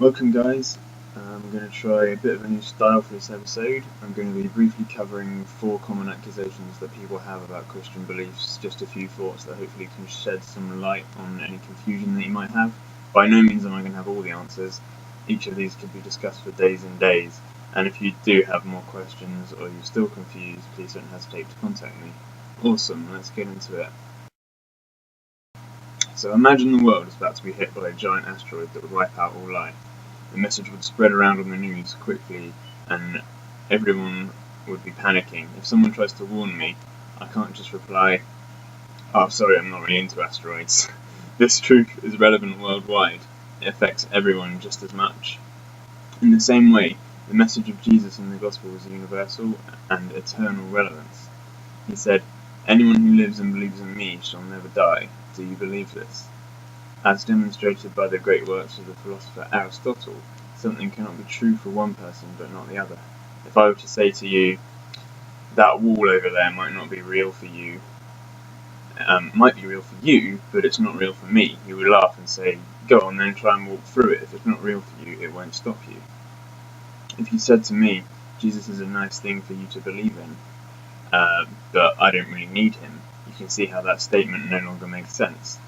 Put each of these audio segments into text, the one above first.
Welcome guys, I'm going to try a bit of a new style for this episode. I'm going to be briefly covering 4 common accusations that people have about Christian beliefs, just a few thoughts that hopefully can shed some light on any confusion that you might have. By no means am I going to have all the answers. Each of these could be discussed for days and days, and if you do have more questions or you're still confused, please don't hesitate to contact me. Awesome, let's get into it. So imagine the world is about to be hit by a giant asteroid that would wipe out all life. The message would spread around on the news quickly and everyone would be panicking. If someone tries to warn me, I can't just reply, "Oh, sorry, I'm not really into asteroids." This truth is relevant worldwide. It affects everyone just as much. In the same way, the message of Jesus in the Gospel is universal and eternal relevance. He said, "Anyone who lives and believes in me shall never die. Do you believe this?" As demonstrated by the great works of the philosopher Aristotle, something cannot be true for one person but not the other. If I were to say to you, that wall over there might not be real for you, might be real for you, but it's not real for me, you would laugh and say, go on then, try and walk through it. If it's not real for you, it won't stop you. If you said to me, Jesus is a nice thing for you to believe in, but I don't really need him, you can see how that statement no longer makes sense.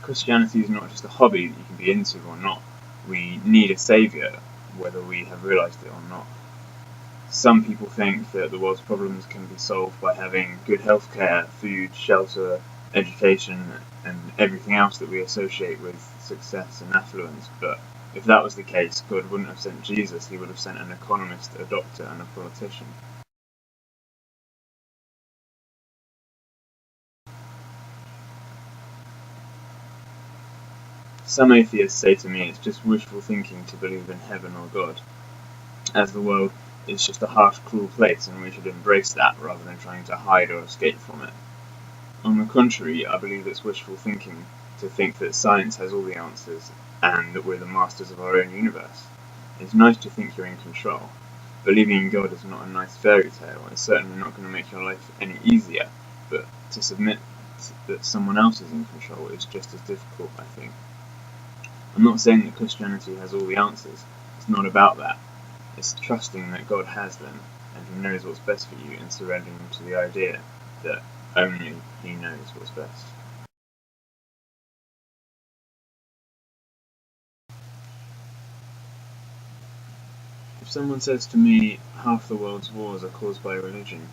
Christianity is not just a hobby that you can be into or not. We need a saviour, whether we have realised it or not. Some people think that the world's problems can be solved by having good healthcare, food, shelter, education, and everything else that we associate with success and affluence, but if that was the case, God wouldn't have sent Jesus, he would have sent an economist, a doctor, and a politician. Some atheists say to me it's just wishful thinking to believe in heaven or God, as the world is just a harsh, cruel place and we should embrace that rather than trying to hide or escape from it. On the contrary, I believe it's wishful thinking to think that science has all the answers and that we're the masters of our own universe. It's nice to think you're in control. Believing in God is not a nice fairy tale. It's certainly not going to make your life any easier, but to submit that someone else is in control is just as difficult, I think. I'm not saying that Christianity has all the answers. It's not about that. It's trusting that God has them and He knows what's best for you and surrendering to the idea that only He knows what's best. If someone says to me, half the world's wars are caused by religion,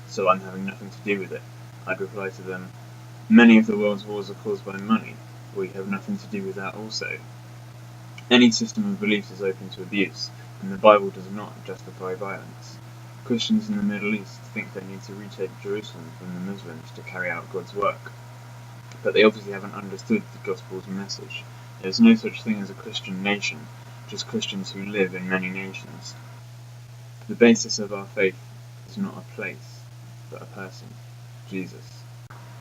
so I'm having nothing to do with it, I'd reply to them, many of the world's wars are caused by money. We have nothing to do with that also. Any system of beliefs is open to abuse, and the Bible does not justify violence. Christians in the Middle East think they need to retake Jerusalem from the Muslims to carry out God's work, but they obviously haven't understood the Gospel's message. There is no such thing as a Christian nation, just Christians who live in many nations. The basis of our faith is not a place, but a person, Jesus.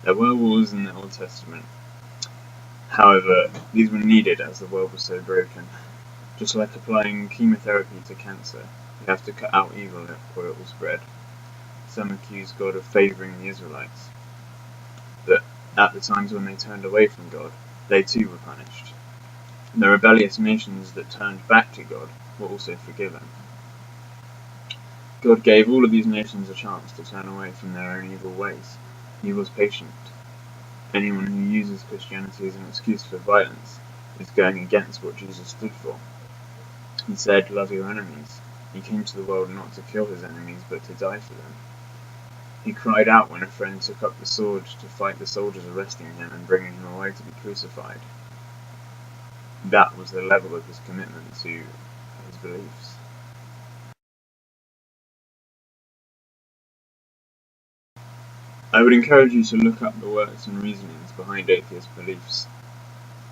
There were wars in the Old Testament. However, these were needed as the world was so broken. Just like applying chemotherapy to cancer, you have to cut out evil or it will spread. Some accuse God of favouring the Israelites, but at the times when they turned away from God, they too were punished. The rebellious nations that turned back to God were also forgiven. God gave all of these nations a chance to turn away from their own evil ways. He was patient. Anyone who uses Christianity as an excuse for violence is going against what Jesus stood for. He said, love your enemies. He came to the world not to kill his enemies, but to die for them. He cried out when a friend took up the sword to fight the soldiers arresting him and bringing him away to be crucified. That was the level of his commitment to his beliefs. I would encourage you to look up the works and reasonings behind atheist beliefs.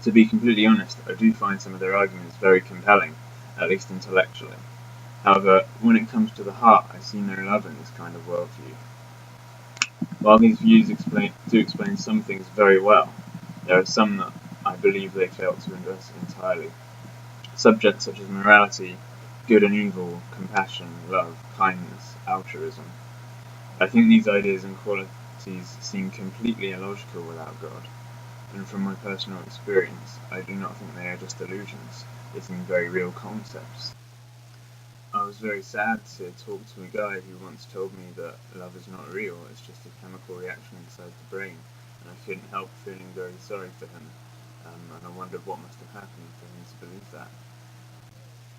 To be completely honest, I do find some of their arguments very compelling, at least intellectually. However, when it comes to the heart, I see no love in this kind of worldview. While these views do explain some things very well, there are some that I believe they fail to address entirely. Subjects such as morality, good and evil, compassion, love, kindness, altruism. I think these ideas and qualities seem completely illogical without God. and from my personal experience, I do not think they are just illusions. They seem very real concepts. I was very sad to talk to a guy who once told me that love is not real, it's just a chemical reaction inside the brain, and I couldn't help feeling very sorry for him, and I wondered what must have happened for him to believe that.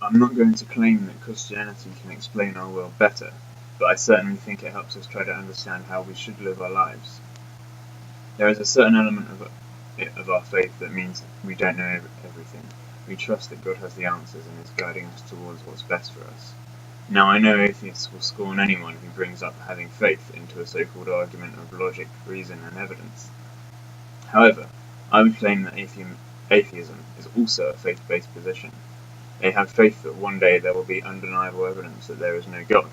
I'm not going to claim that Christianity can explain our world better, but I certainly think it helps us try to understand how we should live our lives. There is a certain element of our faith that means we don't know everything. We trust that God has the answers and is guiding us towards what's best for us. Now, I know atheists will scorn anyone who brings up having faith into a so-called argument of logic, reason, and evidence. However, I would claim that atheism is also a faith-based position. They have faith that one day there will be undeniable evidence that there is no God,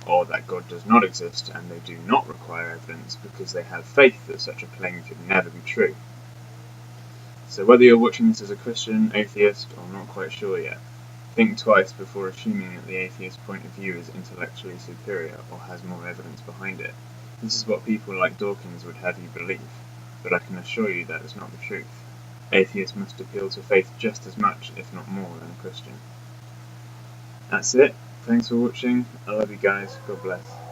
or that God does not exist, and they do not require evidence because they have faith that such a claim could never be true. So whether you're watching this as a Christian, atheist, or not quite sure yet, think twice before assuming that the atheist point of view is intellectually superior or has more evidence behind it. This is what people like Dawkins would have you believe, but I can assure you that is not the truth. Atheists must appeal to faith just as much, if not more, than a Christian. That's it. Thanks for watching. I love you guys. God bless.